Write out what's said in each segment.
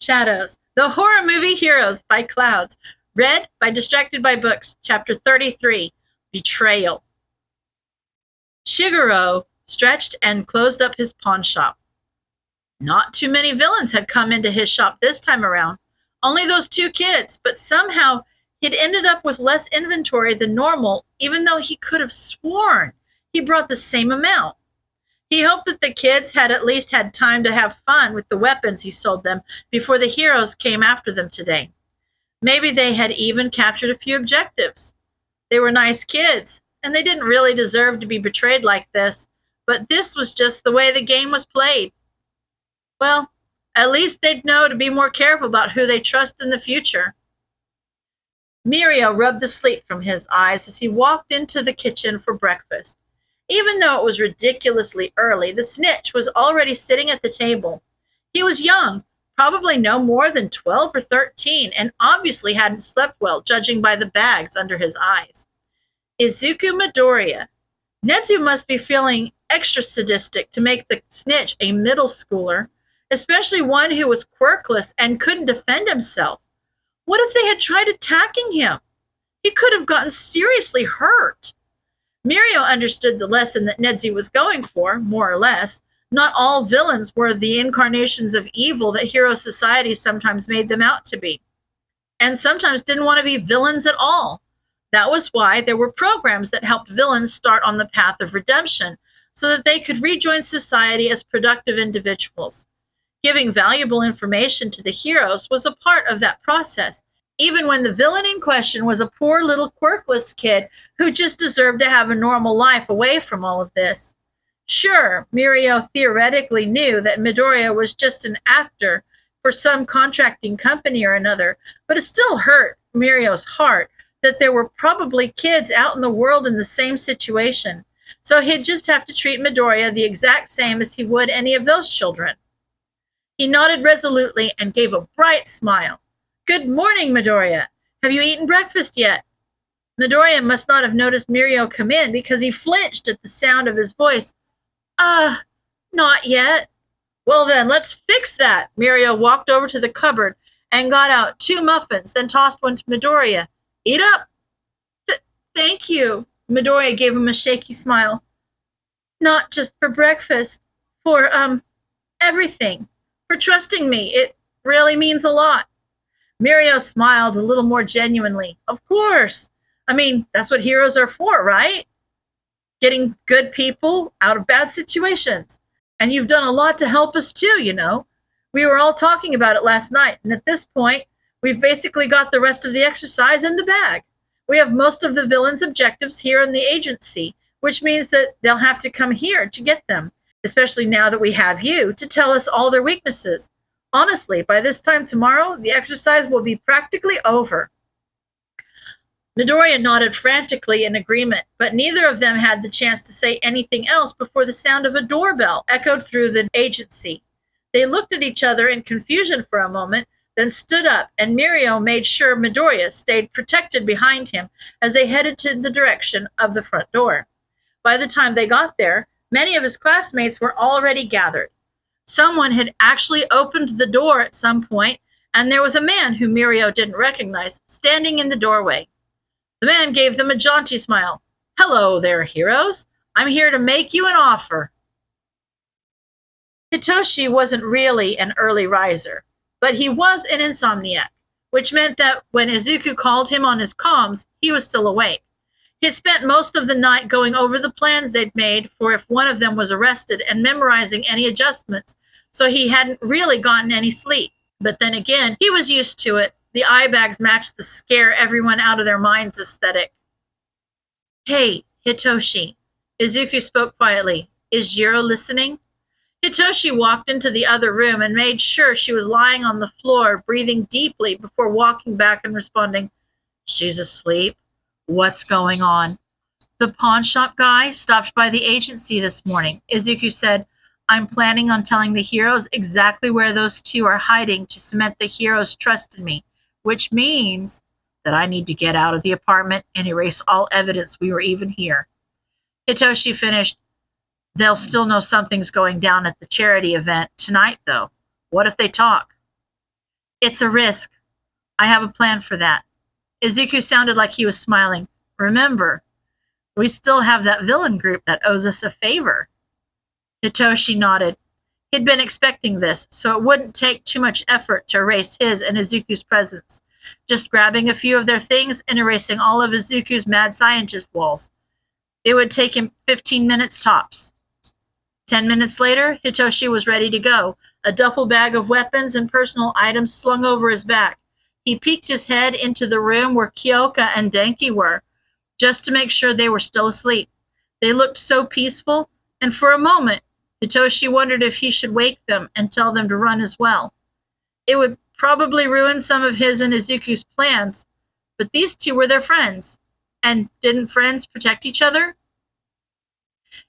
Shadows, the horror movie Heroes by Clouds. Read by Distracted by Books, Chapter 33, Betrayal. Shigeru stretched and closed up his pawn shop. Not too many villains had come into his shop this time around. Only those two kids, but somehow he'd ended up with less inventory than normal, even though he could have sworn he brought the same amount. He hoped that the kids had at least had time to have fun with the weapons he sold them before the heroes came after them today. Maybe they had even captured a few objectives. They were nice kids, and they didn't really deserve to be betrayed like this, but this was just the way the game was played. Well, at least they'd know to be more careful about who they trust in the future. Mirio rubbed the sleep from his eyes as he walked into the kitchen for breakfast. Even though it was ridiculously early, the snitch was already sitting at the table. He was young, probably no more than 12 or 13, and obviously hadn't slept well, judging by the bags under his eyes. Izuku Midoriya. Netsu must be feeling extra sadistic to make the snitch a middle schooler, especially one who was quirkless and couldn't defend himself. What if they had tried attacking him? He could have gotten seriously hurt. Mirio understood the lesson that Nedzi was going for, more or less. Not all villains were the incarnations of evil that hero society sometimes made them out to be, and sometimes didn't want to be villains at all. That was why there were programs that helped villains start on the path of redemption, so that they could rejoin society as productive individuals. Giving valuable information to the heroes was a part of that process, even when the villain in question was a poor little quirkless kid who just deserved to have a normal life away from all of this. Sure, Mirio theoretically knew that Midoriya was just an actor for some contracting company or another, but it still hurt Mirio's heart that there were probably kids out in the world in the same situation. So he'd just have to treat Midoriya the exact same as he would any of those children. He nodded resolutely and gave a bright smile. Good morning, Midoriya. Have you eaten breakfast yet? Midoriya must not have noticed Mirio come in because he flinched at the sound of his voice. Not yet. Well then, let's fix that. Mirio walked over to the cupboard and got out 2 muffins, then tossed one to Midoriya. Eat up. Thank you. Midoriya gave him a shaky smile. Not just for breakfast, for, everything. For trusting me. It really means a lot. Mirio smiled a little more genuinely. Of course. I mean, that's what heroes are for, right? Getting good people out of bad situations. And you've done a lot to help us too, you know. We were all talking about it last night, and at this point, we've basically got the rest of the exercise in the bag. We have most of the villains' objectives here in the agency, which means that they'll have to come here to get them, especially now that we have you to tell us all their weaknesses. Honestly, by this time tomorrow, the exercise will be practically over. Midoriya nodded frantically in agreement, but neither of them had the chance to say anything else before the sound of a doorbell echoed through the agency. They looked at each other in confusion for a moment, then stood up, and Mirio made sure Midoriya stayed protected behind him as they headed to the direction of the front door. By the time they got there, many of his classmates were already gathered. Someone had actually opened the door at some point, and there was a man whom Mirio didn't recognize standing in the doorway. The man gave them a jaunty smile. Hello there, heroes. I'm here to make you an offer. Hitoshi wasn't really an early riser, but he was an insomniac, which meant that when Izuku called him on his comms, he was still awake. He'd spent most of the night going over the plans they'd made for if one of them was arrested and memorizing any adjustments, so he hadn't really gotten any sleep. But then again, he was used to it. The eye bags matched the scare everyone out of their minds aesthetic. Hey, Hitoshi. Izuku spoke quietly. Is Jiro listening? Hitoshi walked into the other room and made sure she was lying on the floor, breathing deeply before walking back and responding, She's asleep. What's going on? The pawn shop guy stopped by the agency this morning. Izuku said, I'm planning on telling the heroes exactly where those two are hiding to cement the heroes' trust in me, which means that I need to get out of the apartment and erase all evidence we were even here. Hitoshi finished, They'll still know something's going down at the charity event tonight, though. What if they talk? It's a risk. I have a plan for that. Izuku sounded like he was smiling. Remember, we still have that villain group that owes us a favor. Hitoshi nodded. He'd been expecting this, so it wouldn't take too much effort to erase his and Izuku's presence. Just grabbing a few of their things and erasing all of Izuku's mad scientist walls. It would take him 15 minutes tops. 10 minutes later, Hitoshi was ready to go, a duffel bag of weapons and personal items slung over his back. He peeked his head into the room where Kyoka and Denki were, just to make sure they were still asleep. They looked so peaceful, and for a moment, Hitoshi wondered if he should wake them and tell them to run as well. It would probably ruin some of his and Izuku's plans, but these two were their friends. And didn't friends protect each other?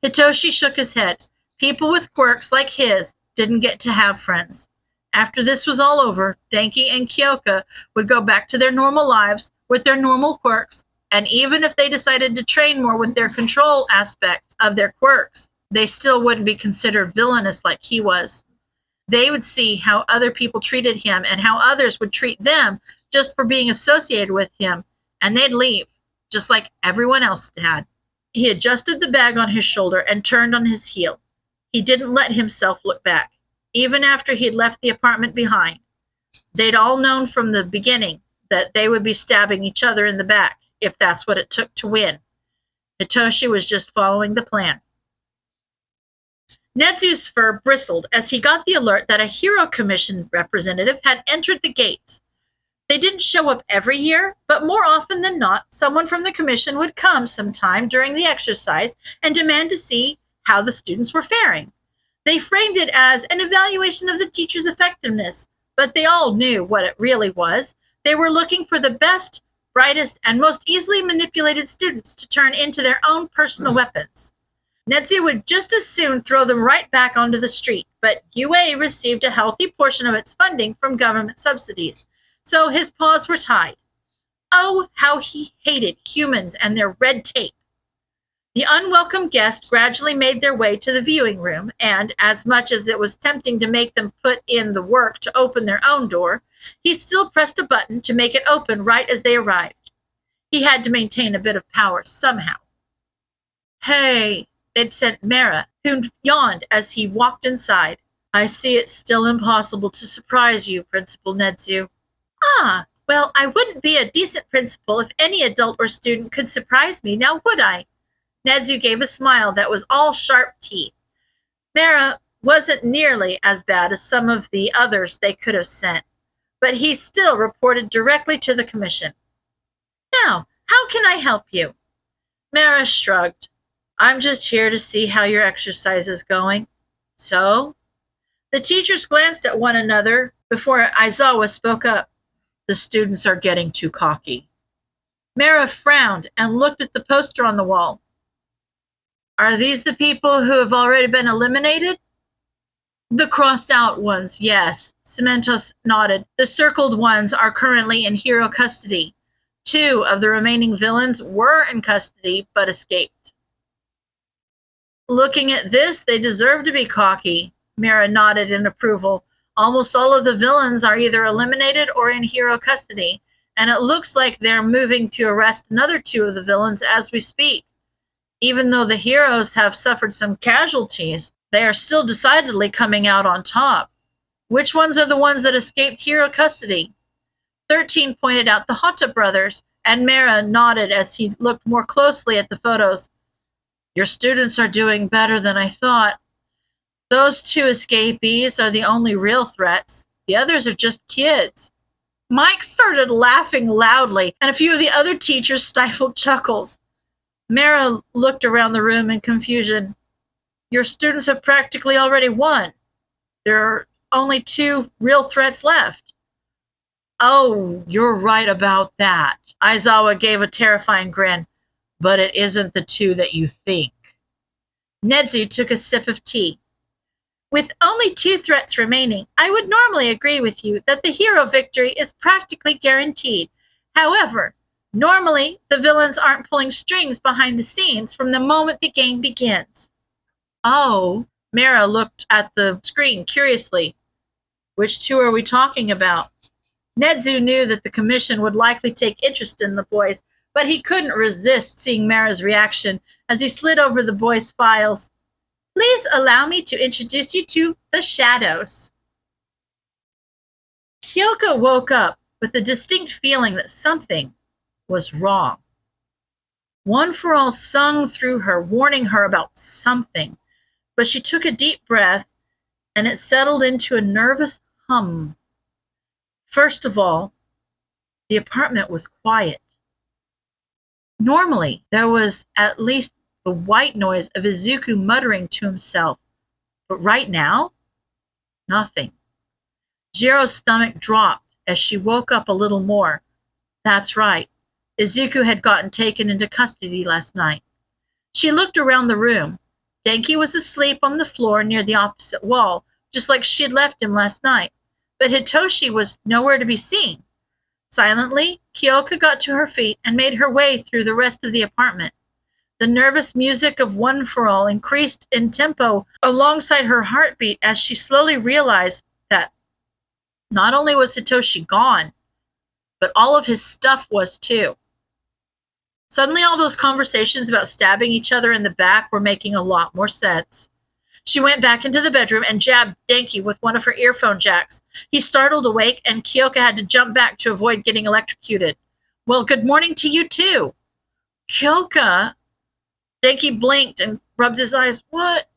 Hitoshi shook his head. People with quirks like his didn't get to have friends. After this was all over, Denki and Kyoka would go back to their normal lives with their normal quirks, and even if they decided to train more with their control aspects of their quirks, they still wouldn't be considered villainous like he was. They would see how other people treated him and how others would treat them just for being associated with him, and they'd leave, just like everyone else had. He adjusted the bag on his shoulder and turned on his heel. He didn't let himself look back, even after he'd left the apartment behind. They'd all known from the beginning that they would be stabbing each other in the back, if that's what it took to win. Hitoshi was just following the plan. Netsu's fur bristled as he got the alert that a Hero Commission representative had entered the gates. They didn't show up every year, but more often than not, someone from the commission would come sometime during the exercise and demand to see how the students were faring. They framed it as an evaluation of the teacher's effectiveness, but they all knew what it really was. They were looking for the best, brightest, and most easily manipulated students to turn into their own personal weapons. Netsu would just as soon throw them right back onto the street, but UA received a healthy portion of its funding from government subsidies, so his paws were tied. Oh, how he hated humans and their red tape. The unwelcome guests gradually made their way to the viewing room, and as much as it was tempting to make them put in the work to open their own door, he still pressed a button to make it open right as they arrived. He had to maintain a bit of power somehow. Hey, they'd sent Mara, who yawned as he walked inside. I see it's still impossible to surprise you, Principal Netsu. Ah, well, I wouldn't be a decent principal if any adult or student could surprise me, now would I? Netsu gave a smile that was all sharp teeth. Mara wasn't nearly as bad as some of the others they could have sent, but he still reported directly to the commission. Now, how can I help you? Mara shrugged. I'm just here to see how your exercise is going. So? The teachers glanced at one another before Aizawa spoke up. The students are getting too cocky. Mara frowned and looked at the poster on the wall. Are these the people who have already been eliminated? The crossed out ones, yes. Cementos nodded. The circled ones are currently in hero custody. 2 of the remaining villains were in custody but escaped. Looking at this, they deserve to be cocky. Mara nodded in approval. Almost all of the villains are either eliminated or in hero custody, and it looks like they're moving to arrest another 2 of the villains as we speak. Even though the heroes have suffered some casualties, they are still decidedly coming out on top. Which ones are the ones that escaped hero custody? 13 pointed out the Hata brothers, and Mara nodded as he looked more closely at the photos. Your students are doing better than I thought. Those 2 escapees are the only real threats. The others are just kids. Mike started laughing loudly, and a few of the other teachers stifled chuckles. Mara looked around the room in confusion. Your students have practically already won. There are only 2 real threats left. Oh, you're right about that. Aizawa gave a terrifying grin. But it isn't the 2 that you think. Netsu took a sip of tea. With only 2 threats remaining, I would normally agree with you that the hero victory is practically guaranteed. However, normally the villains aren't pulling strings behind the scenes from the moment the game begins. Oh, Mara looked at the screen curiously. Which 2 are we talking about? Nedzu knew that the commission would likely take interest in the boys, but he couldn't resist seeing Mara's reaction as he slid over the boys' files. Please allow me to introduce you to the Shadows. Kyoka woke up with a distinct feeling that something was wrong. One for All sung through her, warning her about something, but she took a deep breath and it settled into a nervous hum. First of all, the apartment was quiet. Normally, there was at least the white noise of Izuku muttering to himself, but right now, nothing. Jiro's stomach dropped as she woke up a little more. That's right. Izuku had gotten taken into custody last night. She looked around the room. Denki was asleep on the floor near the opposite wall, just like she had left him last night. But Hitoshi was nowhere to be seen. Silently, Kyoka got to her feet and made her way through the rest of the apartment. The nervous music of One for All increased in tempo alongside her heartbeat as she slowly realized that not only was Hitoshi gone, but all of his stuff was too. Suddenly, all those conversations about stabbing each other in the back were making a lot more sense. She went back into the bedroom and jabbed Denki with one of her earphone jacks. He startled awake, and Kyoka had to jump back to avoid getting electrocuted. Well, good morning to you, too. Kyoka? Denki blinked and rubbed his eyes. What?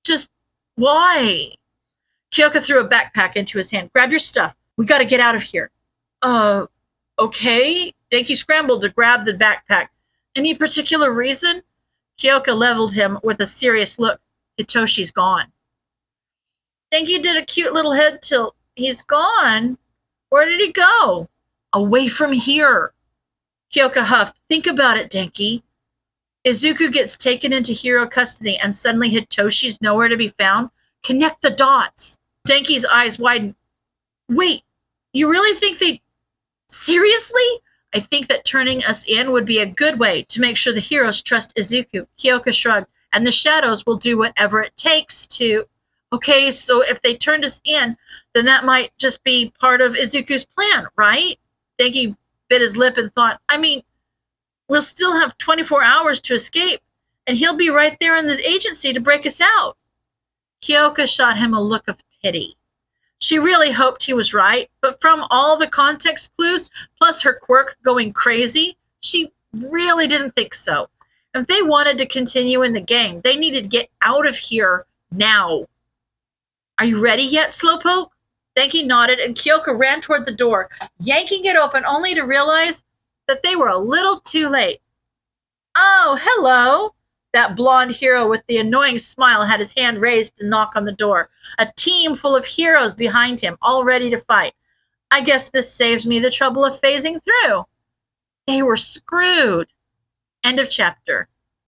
Just why? Kyoka threw a backpack into his hand. Grab your stuff. We gotta get out of here. Okay. Denki scrambled to grab the backpack. Any particular reason? Kyoka leveled him with a serious look. Hitoshi's gone. Denki did a cute little head tilt. He's gone? Where did he go? Away from here. Kyoka huffed. Think about it, Denki. Izuku gets taken into hero custody and suddenly Hitoshi's nowhere to be found. Connect the dots. Denki's eyes widened. Wait, you really think they... Seriously? I think that turning us in would be a good way to make sure the heroes trust Izuku. Kyoka shrugged. And the Shadows will do whatever it takes to... Okay, so if they turned us in, then that might just be part of Izuku's plan, right? Denki bit his lip and thought, I mean, we'll still have 24 hours to escape, and he'll be right there in the agency to break us out. Kyoka shot him a look of pity. She really hoped he was right, but from all the context clues, plus her quirk going crazy, she really didn't think so. If they wanted to continue in the game, they needed to get out of here now. Are you ready yet, Slowpoke? Denki nodded, and Kyoka ran toward the door, yanking it open only to realize that they were a little too late. Oh, hello. That blonde hero with the annoying smile had his hand raised to knock on the door. A team full of heroes behind him, all ready to fight. I guess this saves me the trouble of phasing through. They were screwed. End of chapter.